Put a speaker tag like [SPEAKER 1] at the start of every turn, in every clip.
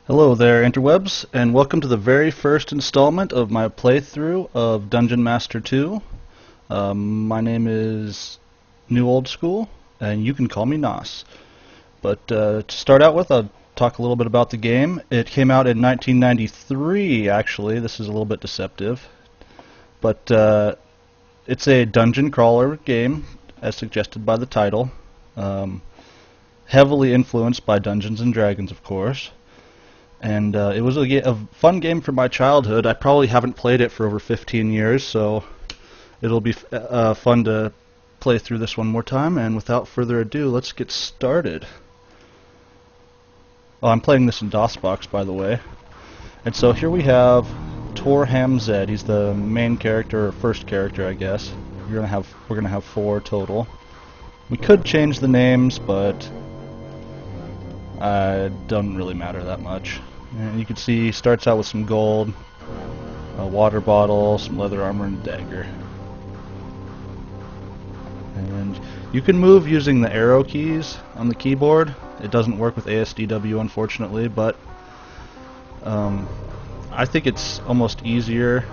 [SPEAKER 1] Hello there, interwebs, and welcome to the very first installment of my playthrough of Dungeon Master 2. My name is New Old School, and you can call me Nos. But to start out with, I'll talk a little bit about the game. It came out in 1993, actually. This is a little bit deceptive. But it's a dungeon crawler game, as suggested by the title. Heavily influenced by Dungeons and Dragons, of course. And it was a fun game from my childhood. I probably haven't played it for over 15 years, so it'll be fun to play through this one more time. And without further ado, let's get started. Oh, I'm playing this in DOSBox, by the way. And so here we have Tor Hamzed. He's the main character, or first character, I guess. We're gonna have 4 total. We could change the names, but it doesn't really matter that much. And you can see he starts out with some gold, a water bottle, some leather armor, and a dagger. And you can move using the arrow keys on the keyboard. It doesn't work with ASDW, unfortunately, but I think it's almost easier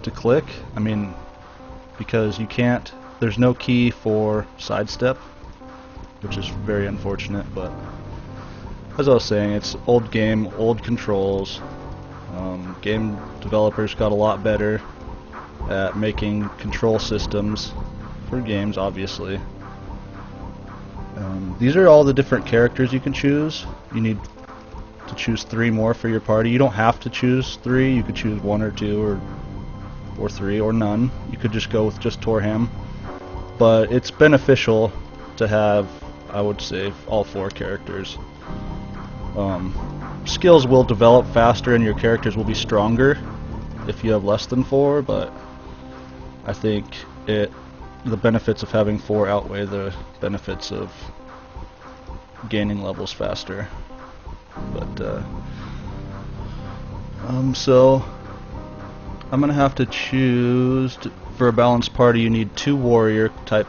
[SPEAKER 1] to click. I mean, because there's no key for sidestep, which is very unfortunate, but as I was saying, it's old game, old controls. Game developers got a lot better at making control systems for games, obviously. These are all the different characters you can choose. You need to choose 3 more for your party. You don't have to choose 3. You could choose 1 or 2 or 3 or none. You could just go with just Torham. But it's beneficial to have, I would say, all 4 characters. Skills will develop faster and your characters will be stronger if you have less than 4, but I think the benefits of having 4 outweigh the benefits of gaining levels faster. But so I'm gonna have to choose for a balanced party. You need 2 warrior type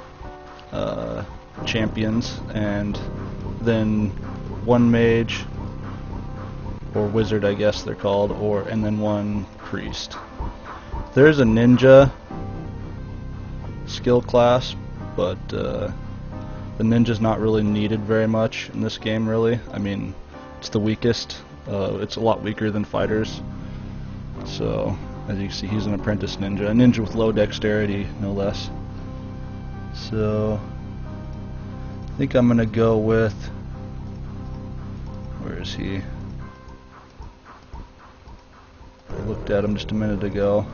[SPEAKER 1] champions, and then 1 mage or wizard, I guess they're called, and then 1 priest. There's a ninja skill class, but the ninja's not really needed very much in this game, really. I mean, it's the weakest. It's a lot weaker than fighters. So, as you can see, he's an apprentice ninja. A ninja with low dexterity, no less. So, I think I'm gonna go with... Where is he? I looked at him just a minute ago.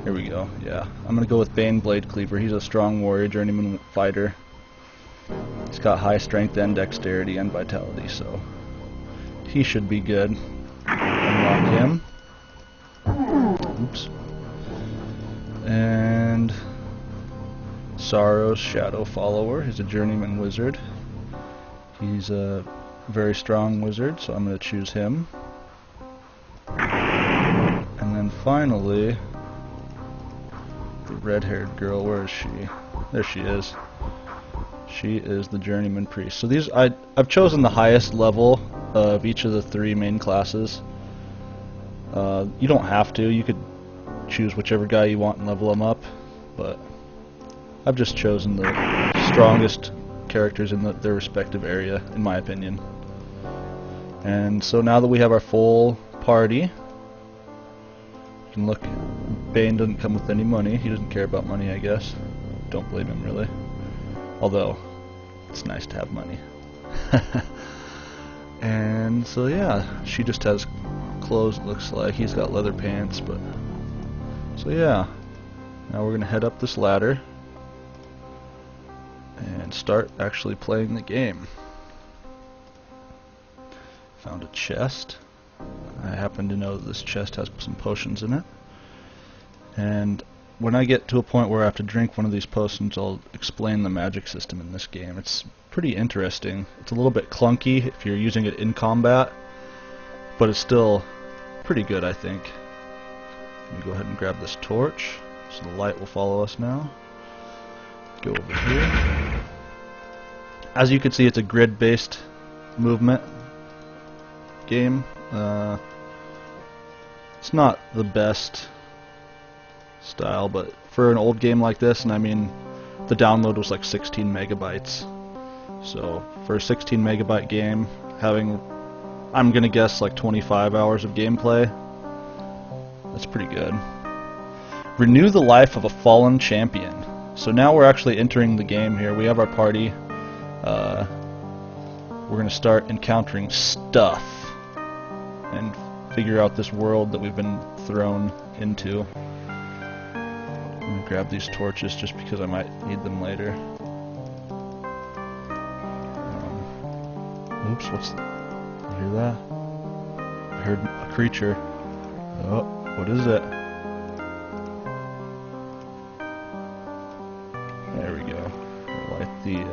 [SPEAKER 1] Here we go, yeah. I'm gonna go with Bane Blade Cleaver. He's a strong warrior, journeyman fighter. He's got high strength and dexterity and vitality, so he should be good. Unlock him. Oops. And Sorrow's Shadow Follower. He's a journeyman wizard. He's a very strong wizard, so I'm going to choose him. And then finally, the red-haired girl. Where is she? There she is. She is the journeyman priest. So these, I've chosen the highest level of each of the 3 main classes. You don't have to. You could choose whichever guy you want and level them up, but I've just chosen the strongest characters in their respective area, in my opinion. And so now that we have our full party, you can look. Bane doesn't come with any money. He doesn't care about money, I guess. Don't blame him, really. Although, it's nice to have money. And so yeah, she just has clothes, it looks like. He's got leather pants, but... So yeah, now we're gonna head up this ladder and start actually playing the game. Found a chest. I happen to know that this chest has some potions in it. And when I get to a point where I have to drink one of these potions, I'll explain the magic system in this game. It's pretty interesting. It's a little bit clunky if you're using it in combat, but it's still pretty good, I think. Let me go ahead and grab this torch, so the light will follow us now. Go over here. As you can see, it's a grid-based movement. game. It's not the best style, but for an old game like this, and I mean, the download was like 16 megabytes. So for a 16 megabyte game, having, I'm gonna guess, like 25 hours of gameplay, that's pretty good. Renew the life of a fallen champion. So now we're actually entering the game here. We have our party. We're gonna start encountering stuff and figure out this world that we've been thrown into. I'm gonna grab these torches just because I might need them later. Oops, what's you hear that? I heard a creature. Oh, what is it? There we go. Light the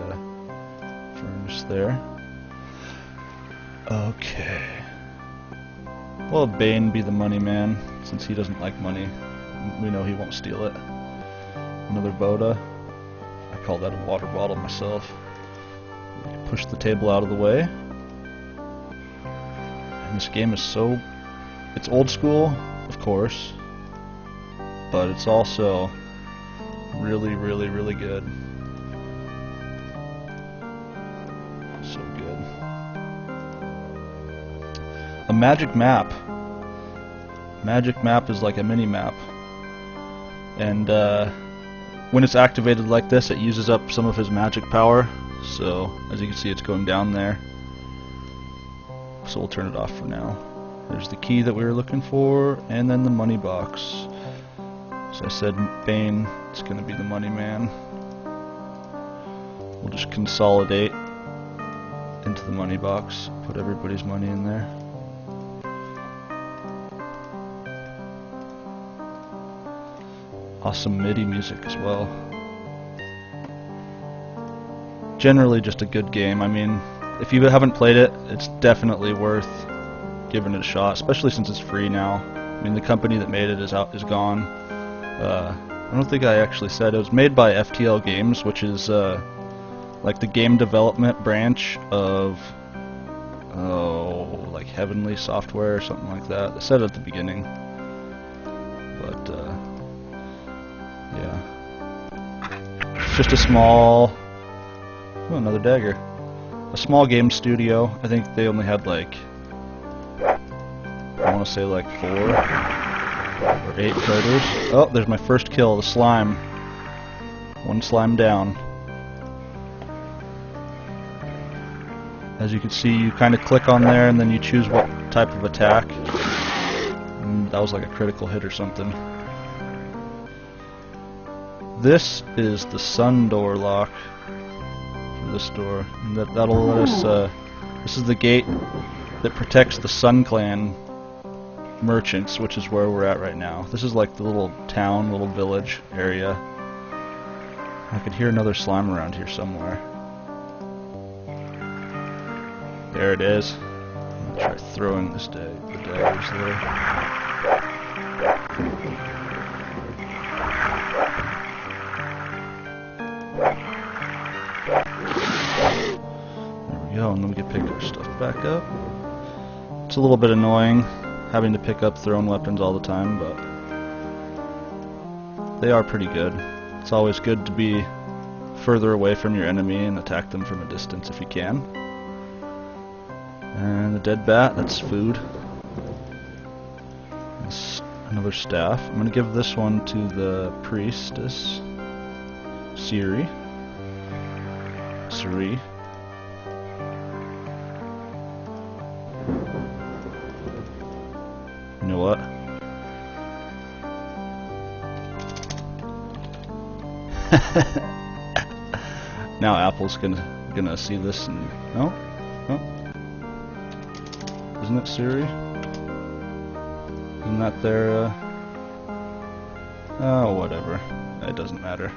[SPEAKER 1] furnace there. Okay. Well, Bane be the money man, since he doesn't like money. We know he won't steal it. Another Boda. I call that a water bottle myself. Push the table out of the way. And this game is so... it's old school, of course, but it's also really, really, really good. So good. A magic map. Magic map is like a mini map. And when it's activated like this, it uses up some of his magic power. So, as you can see, it's going down there. So we'll turn it off for now. There's the key that we were looking for, and then the money box. So I said Bane is going to be the money man. We'll just consolidate into the money box, put everybody's money in there. Awesome MIDI music as well. Generally just a good game. I mean, if you haven't played it, it's definitely worth giving it a shot, especially since it's free now. I mean, the company that made it is gone. I don't think I actually said it was made by FTL Games, which is like the game development branch of like Heavenly Software or something like that. I said it at the beginning, but yeah, it's just a small. Oh, another dagger. A small game studio. I think they only had like, I want to say like 4 or 8 coders. Oh, there's my first kill, the slime. 1 slime down. As you can see, you kind of click on there and then you choose what type of attack. And that was like a critical hit or something. This is the sun door lock. This door, and that'll let us, this is the gate that protects the Sun Clan merchants, which is where we're at right now. This is like the little town, little village area. I could hear another slime around here somewhere. There it is. I'm gonna try throwing the daggers there. And then we can pick our stuff back up. It's a little bit annoying having to pick up thrown weapons all the time, but they are pretty good. It's always good to be further away from your enemy and attack them from a distance if you can. And the dead bat, that's food. That's another staff. I'm going to give this one to the priestess, Siri. You know what? Now Apple's gonna see this and no, isn't it Siri? Isn't that their? Oh, whatever. It doesn't matter.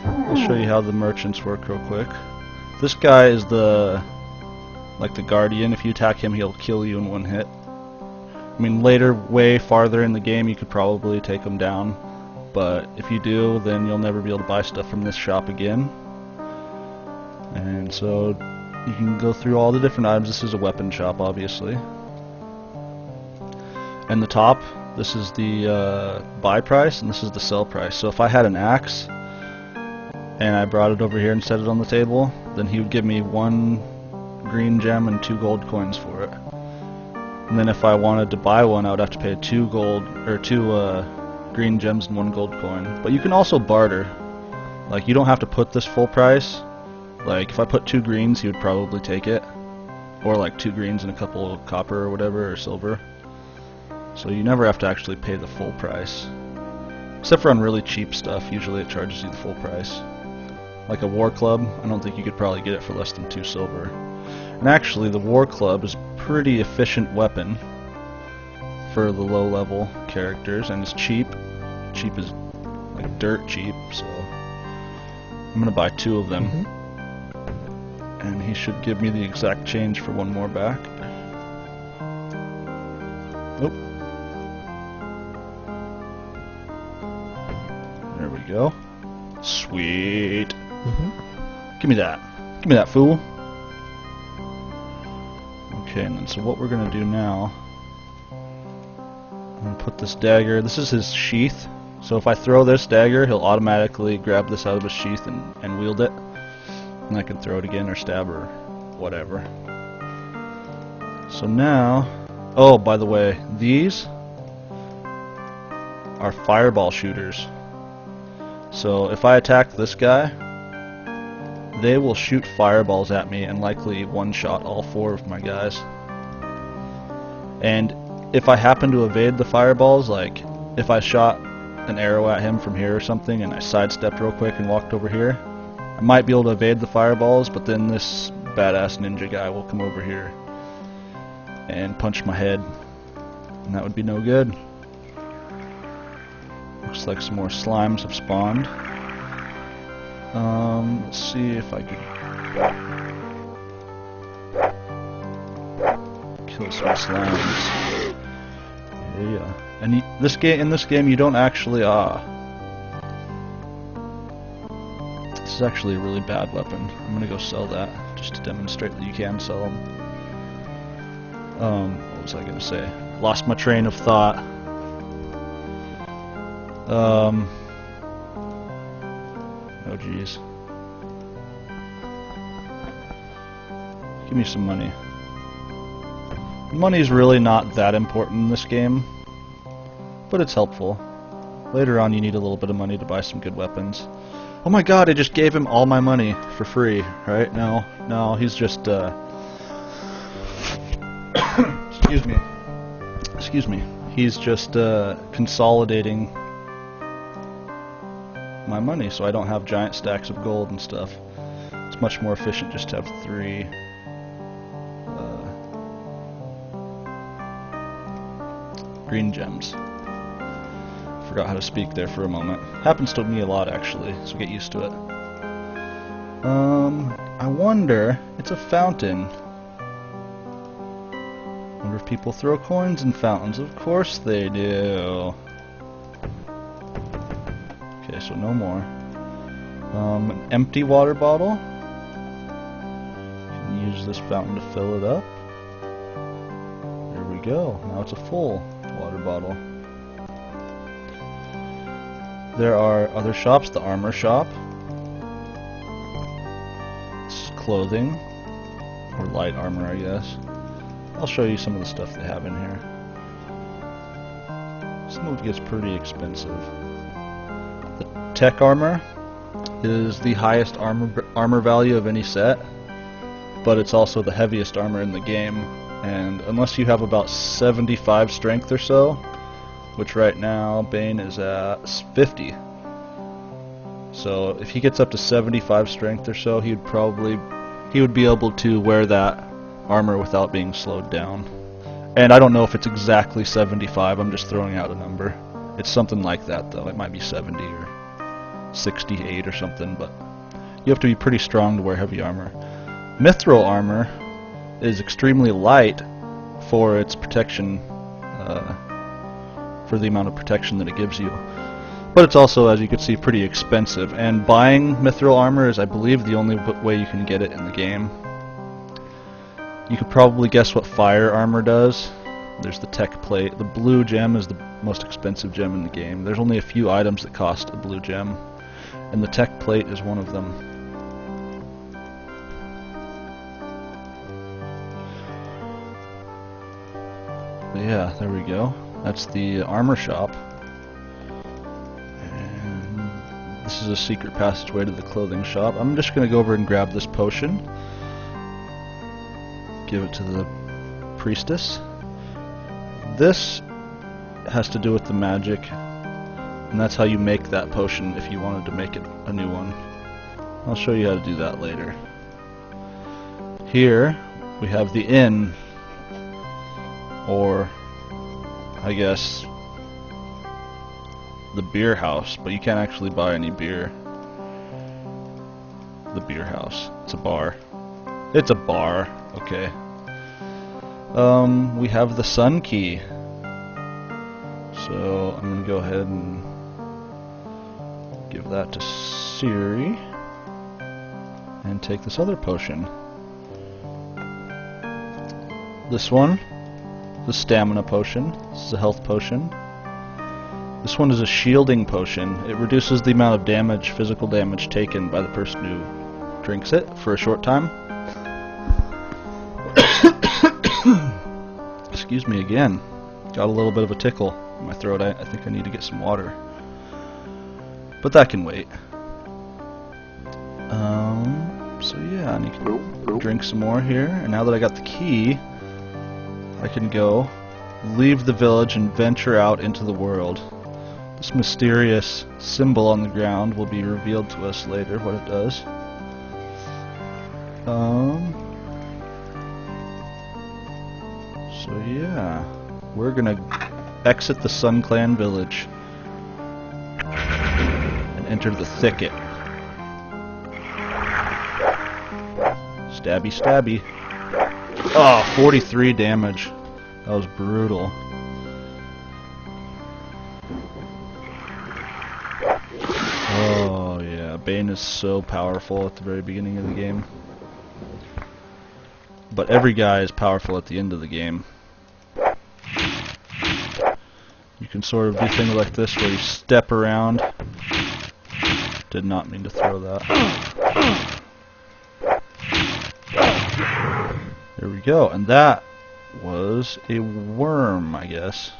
[SPEAKER 1] I'll show you how the merchants work real quick. This guy is the guardian. If you attack him, he'll kill you in 1 hit. I mean, later, way farther in the game, you could probably take him down. But if you do, then you'll never be able to buy stuff from this shop again. And so you can go through all the different items. This is a weapon shop, obviously. And the top, this is the buy price, and this is the sell price. So if I had an axe, and I brought it over here and set it on the table, then he would give me 1 green gem and 2 gold coins for it. And then if I wanted to buy one, I would have to pay 2 green gems and 1 gold coin. But you can also barter. Like, you don't have to put this full price. Like, if I put 2 greens, he would probably take it. Or like 2 greens and a couple of copper or whatever, or silver. So you never have to actually pay the full price. Except for on really cheap stuff, usually it charges you the full price. Like a war club, I don't think you could probably get it for less than 2 silver. And actually, the war club is a pretty efficient weapon for the low level characters, and it's cheap. Cheap is like dirt cheap, so I'm gonna buy 2 of them. And he should give me the exact change for 1 more back. Nope. There we go. Sweet. Give me that. Give me that, fool. Okay, and then so what we're gonna do now, I'm gonna put this dagger, this is his sheath, so if I throw this dagger, he'll automatically grab this out of his sheath and wield it, and I can throw it again or stab or whatever. So now, oh, by the way, these are fireball shooters. So if I attack this guy, they will shoot fireballs at me and likely one-shot all 4 of my guys. And if I happen to evade the fireballs, like if I shot an arrow at him from here or something and I sidestepped real quick and walked over here, I might be able to evade the fireballs, but then this badass ninja guy will come over here and punch my head, and that would be no good. Looks like some more slimes have spawned. Let's see if I could kill some slimes. Yeah. And in this game, you don't actually this is actually a really bad weapon. I'm gonna go sell that just to demonstrate that you can sell them. What was I gonna say? Lost my train of thought. Oh geez. Give me some money. Money's really not that important in this game, but it's helpful. Later on you need a little bit of money to buy some good weapons. Oh my god, I just gave him all my money for free, right? No, he's just, excuse me. He's just, consolidating my money so I don't have giant stacks of gold and stuff. It's much more efficient just to have 3 green gems. Forgot how to speak there for a moment. Happens to me a lot actually, so get used to it. I wonder, it's a fountain. Wonder if people throw coins in fountains. Of course they do. Okay, so no more. An empty water bottle. You can use this fountain to fill it up. There we go. Now it's a full water bottle. There are other shops. The armor shop. It's clothing. Or light armor, I guess. I'll show you some of the stuff they have in here. Some of it gets pretty expensive. The tech armor is the highest armor value of any set, but it's also the heaviest armor in the game, and unless you have about 75 strength or so, which right now Bane is at 50, so if he gets up to 75 strength or so, he would be able to wear that armor without being slowed down. And I don't know if it's exactly 75, I'm just throwing out a number. It's something like that though. It might be 70 or 68 or something, but you have to be pretty strong to wear heavy armor. Mithril armor is extremely light for its protection, for the amount of protection that it gives you. But it's also, as you can see, pretty expensive. And buying mithril armor is, I believe, the only way you can get it in the game. You could probably guess what fire armor does. There's the tech plate. The blue gem is the most expensive gem in the game. There's only a few items that cost a blue gem, and the tech plate is one of them. But yeah, there we go. That's the armor shop. And this is a secret passageway to the clothing shop. I'm just going to go over and grab this potion. Give it to the priestess. This has to do with the magic, and that's how you make that potion if you wanted to make it a new one. I'll show you how to do that later. Here we have the inn, or I guess the beer house, but you can't actually buy any beer. The beer house. It's a bar. It's a bar. Okay. We have the sun key. So I'm going to go ahead and give that to Siri and take this other potion. This one, the stamina potion. This is a health potion. This one is a shielding potion. It reduces the amount of damage, physical damage taken by the person who drinks it for a short time. Excuse me again. Got a little bit of a tickle in my throat. I think I need to get some water. But that can wait. So yeah, I need to drink some more here. And now that I got the key, I can go leave the village and venture out into the world. This mysterious symbol on the ground will be revealed to us later, what it does. So yeah, we're gonna exit the Sun Clan village and enter the thicket. Stabby stabby. Oh, 43 damage. That was brutal. Oh yeah, Bane is so powerful at the very beginning of the game. But every guy is powerful at the end of the game. You can sort of do things like this where you step around. Did not mean to throw that. There we go, and that was a worm, I guess.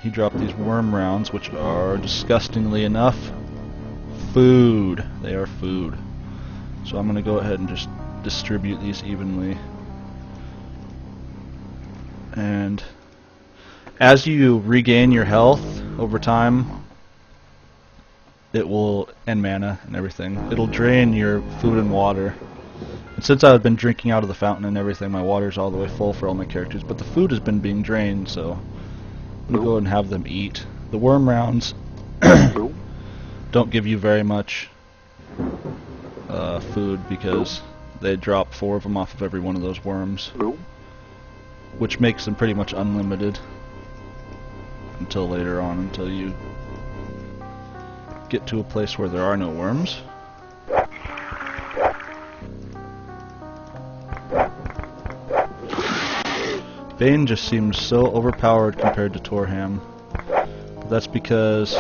[SPEAKER 1] He dropped these worm rounds, which are, disgustingly enough, food. They are food. So I'm going to go ahead and just distribute these evenly. And as you regain your health over time, it will, and mana and everything, it'll drain your food and water. And since I've been drinking out of the fountain and everything, my water's all the way full for all my characters, but the food has been being drained, so I'm going to go ahead and have them eat. The worm rounds don't give you very much food because they drop 4 of them off of every one of those worms, which makes them pretty much unlimited until later on, until you get to a place where there are no worms. Bane just seems so overpowered compared to Torham, but that's because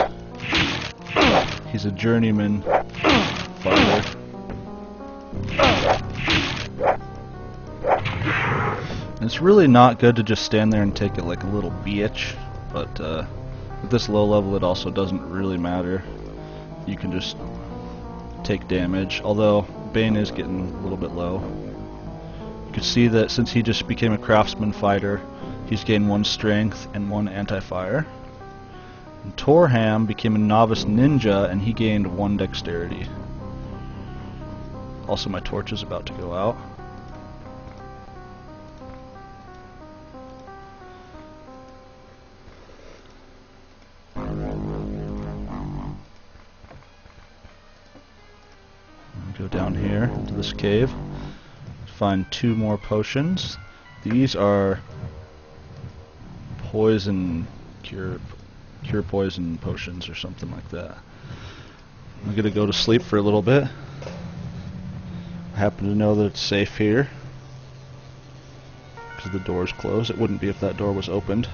[SPEAKER 1] he's a journeyman fighter. And it's really not good to just stand there and take it like a little bitch, but at this low level it also doesn't really matter. You can just take damage, although Bane is getting a little bit low. You can see that since he just became a craftsman fighter, he's gained 1 strength and 1 anti-fire. And Torham became a novice ninja and he gained 1 dexterity. Also, my torch is about to go out. Go down here into this cave. Find 2 more potions. These are poison cure poison potions or something like that. I'm gonna go to sleep for a little bit. I happen to know that it's safe here. the door's closed. It wouldn't be if that door was opened.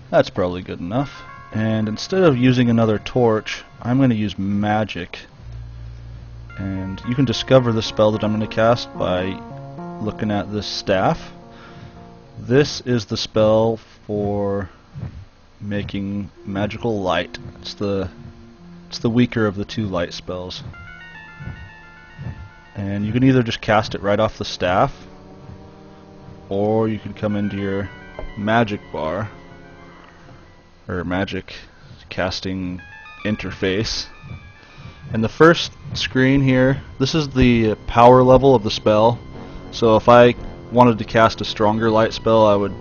[SPEAKER 1] That's probably good enough. And instead of using another torch, I'm going to use magic. And you can discover the spell that I'm going to cast by looking at this staff. This is the spell for making magical light. It's the weaker of the two light spells. And you can either just cast it right off the staff, or you can come into your magic bar, or magic casting interface. And the first screen here, this is the power level of the spell. So if I wanted to cast a stronger light spell, I would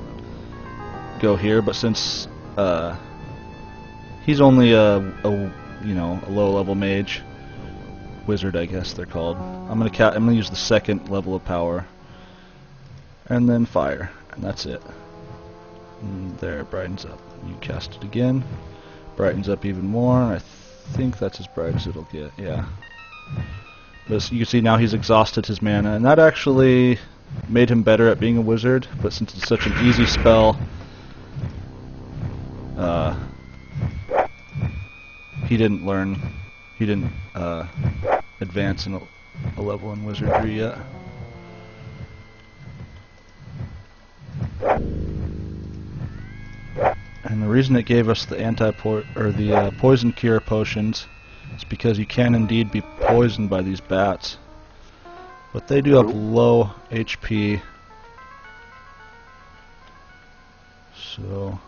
[SPEAKER 1] go here, but since he's only a low level mage, wizard I guess they're called, I'm gonna use the second level of power, and then fire, and that's it. And there, it brightens up. You cast it again, brightens up even more. I think that's as bright as it'll get. Yeah. But you can see now he's exhausted his mana, and that actually made him better at being a wizard. But since it's such an easy spell, he didn't learn. He didn't advance in a level in wizardry yet. And the reason it gave us the poison cure potions is because you can indeed be poisoned by these bats, but they do have low HP. So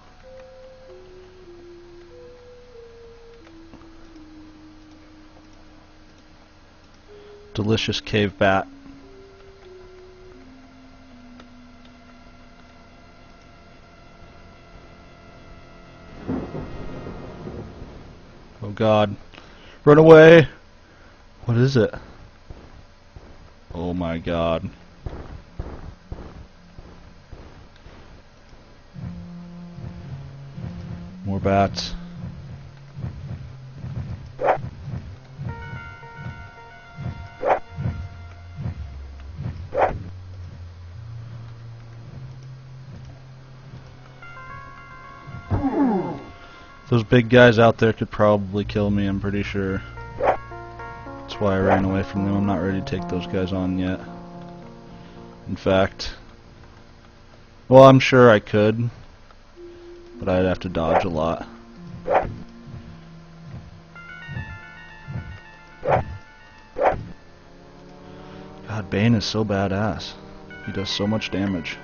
[SPEAKER 1] delicious cave bat. Oh God. Run away! What is it? Oh my God. More bats. Those big guys out there could probably kill me, I'm pretty sure. That's why I ran away from them. I'm not ready to take those guys on yet. In fact, well, I'm sure I could, but I'd have to dodge a lot. God, Bane is so badass. He does so much damage.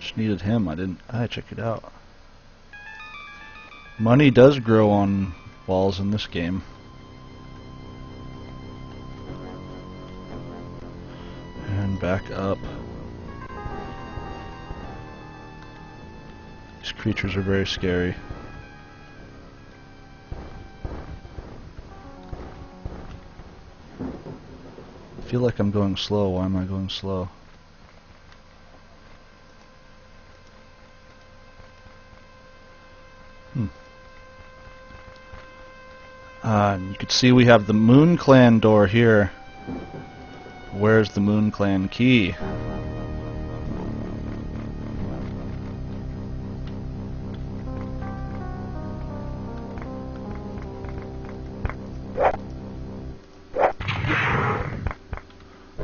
[SPEAKER 1] Just needed him. I check it out. Money does grow on walls in this game. And back up. These creatures are very scary. I feel like I'm going slow. Why am I going slow? You can see we have the Moon Clan door here. Where's the Moon Clan key?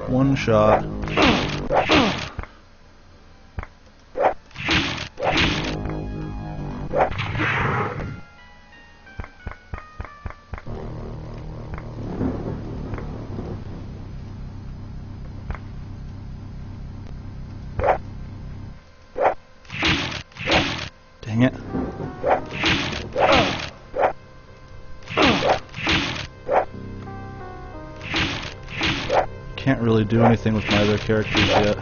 [SPEAKER 1] One shot. Dang it. Can't really do anything with my other characters yet.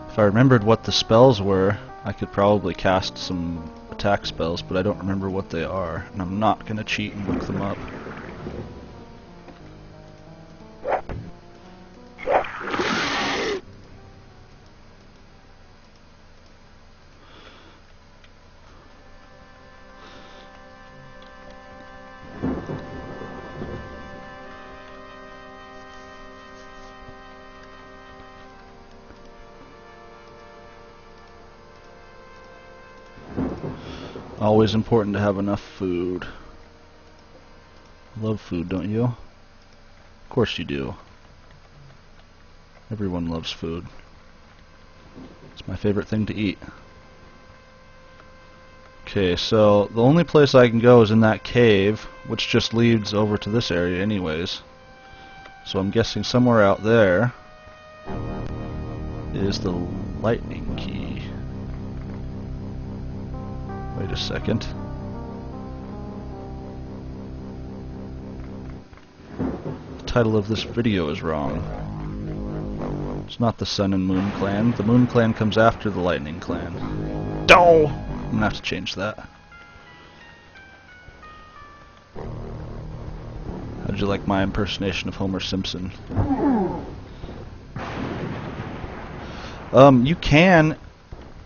[SPEAKER 1] If I remembered what the spells were, I could probably cast some attack spells, but I don't remember what they are, and I'm not going to cheat and look them up. Always important to have enough food. Love food, don't you? Of course you do. Everyone loves food. It's my favorite thing to eat. Okay, so the only place I can go is in that cave, which just leads over to this area anyways. So I'm guessing somewhere out there is the lightning key. Wait a second. The title of this video is wrong. It's not the Sun and Moon Clan. The Moon Clan comes after the Lightning Clan. No! I'm gonna have to change that. How'd you like my impersonation of Homer Simpson? You can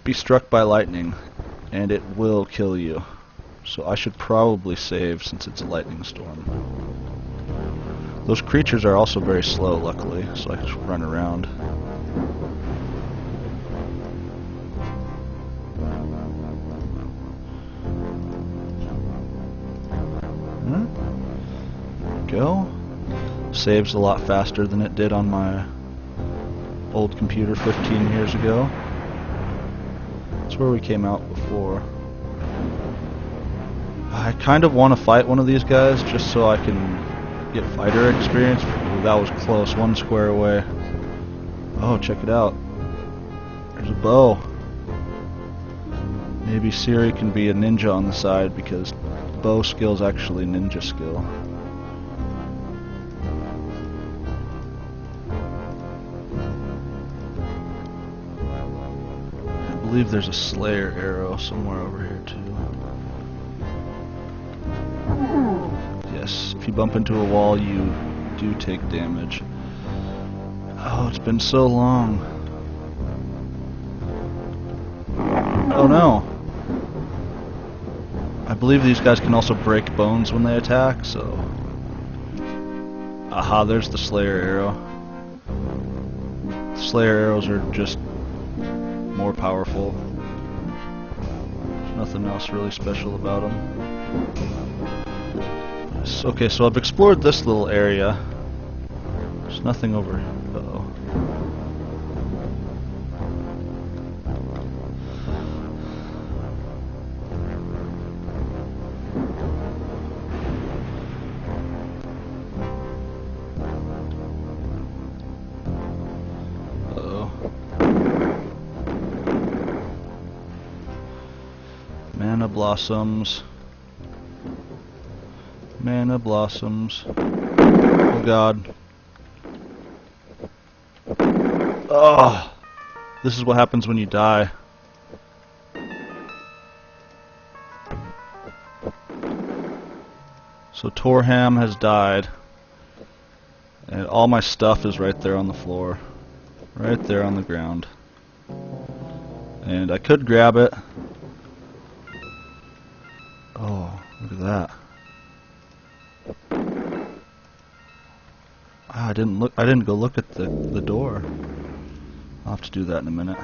[SPEAKER 1] be struck by lightning, and it will kill you. So I should probably save since it's a lightning storm. Those creatures are also very slow, luckily, so I can just run around. Go. Saves a lot faster than it did on my old computer 15 years ago. That's where we came out before. I kind of want to fight one of these guys just so I can get fighter experience. Ooh, that was close, one square away. Oh, check it out. There's a bow. Maybe Siri can be a ninja on the side because bow skill is actually ninja skill. I believe there's a Slayer arrow somewhere over here too. Yes, if you bump into a wall you do take damage. Oh, it's been so long. Oh no! I believe these guys can also break bones when they attack, so... Aha, there's the Slayer arrow. Slayer arrows are just more powerful. There's nothing else really special about them. Okay, so I've explored this little area. There's nothing over here. Uh-oh. Mana blossoms. Mana blossoms. Oh god. Oh! This is what happens when you die. So Torham has died. And all my stuff is right there on the floor. Right there on the ground. And I could grab it. Oh, look at that. Ah, I didn't go look at the door. I'll have to do that in a minute.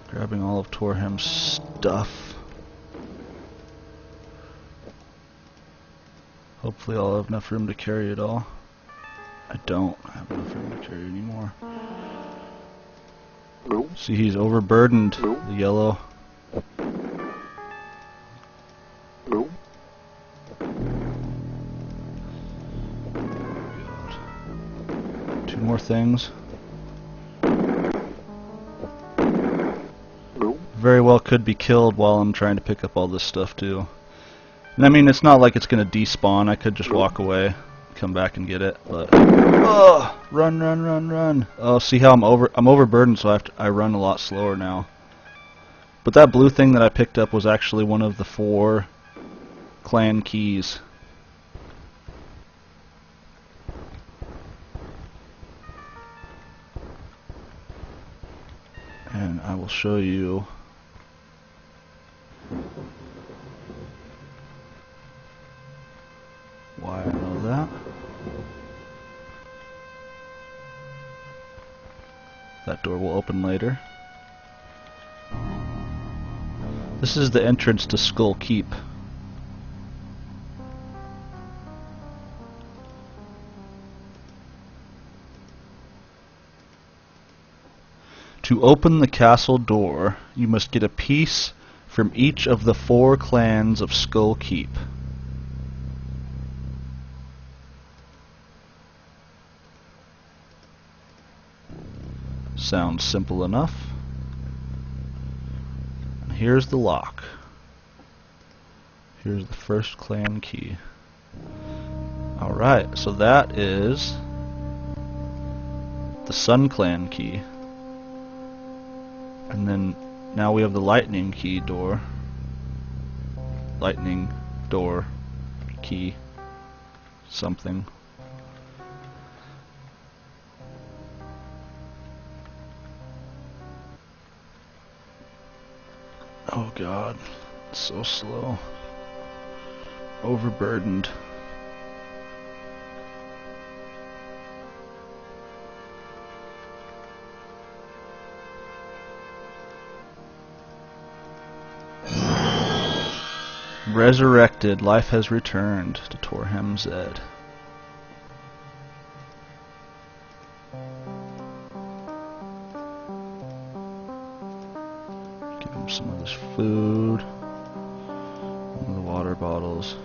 [SPEAKER 1] Grabbing all of Torham's stuff. Hopefully I'll have enough room to carry it all. I don't have enough room to carry anymore. See, he's overburdened, the yellow. Two more things. Very well could be killed while I'm trying to pick up all this stuff too. And I mean, it's not like it's gonna despawn. I could just walk away, come back and get it. But run, run, run, run! Oh, see how I'm overburdened, so I run a lot slower now. But that blue thing that I picked up was actually one of the 4 clan keys. And I will show you why I know that. That door will open later. This is the entrance to Skullkeep. To open the castle door, you must get a piece from each of the 4 clans of Skullkeep. Sounds simple enough. And here's the lock. Here's the first clan key. Alright, so that is the Sun Clan key. And then now we have the lightning key door. Lightning door key something. Oh god, it's so slow. Overburdened. Resurrected, life has returned to Torhem Zed. Give him some of this food. One of the water bottles.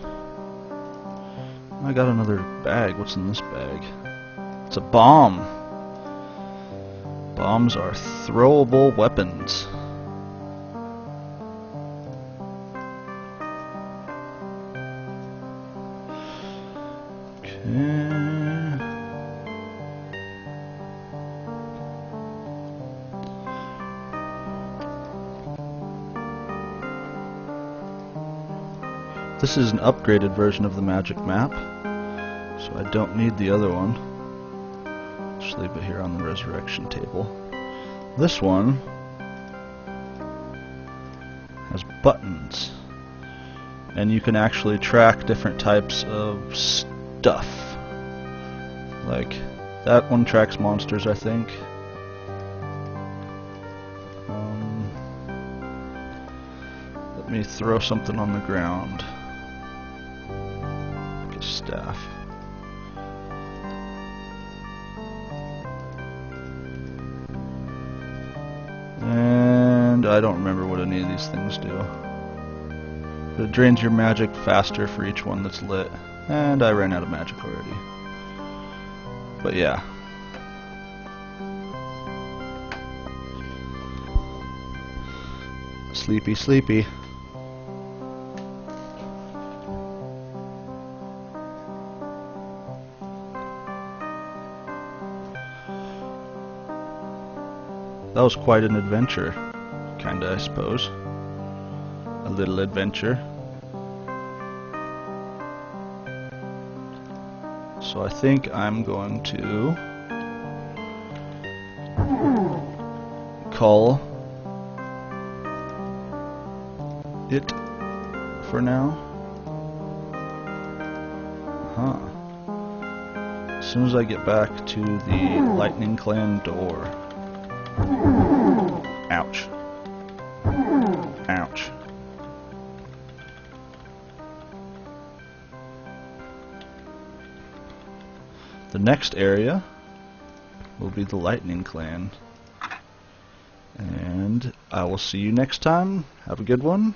[SPEAKER 1] I got another bag. What's in this bag? It's a bomb. Bombs are throwable weapons. This is an upgraded version of the magic map, so I don't need the other one. Just leave it here on the resurrection table. This one has buttons, and you can actually track different types of stuff. Like, that one tracks monsters, I think. Let me throw something on the ground. Like a staff. And I don't remember what any of these things do. But it drains your magic faster for each one that's lit. And I ran out of magic already. But yeah. Sleepy, sleepy. That was quite an adventure. Kinda, I suppose. A little adventure. So I think I'm going to call it for now. As soon as I get back to the Lightning Clan door. Ouch. Ouch. The next area will be the Lightning Clan. And I will see you next time. Have a good one.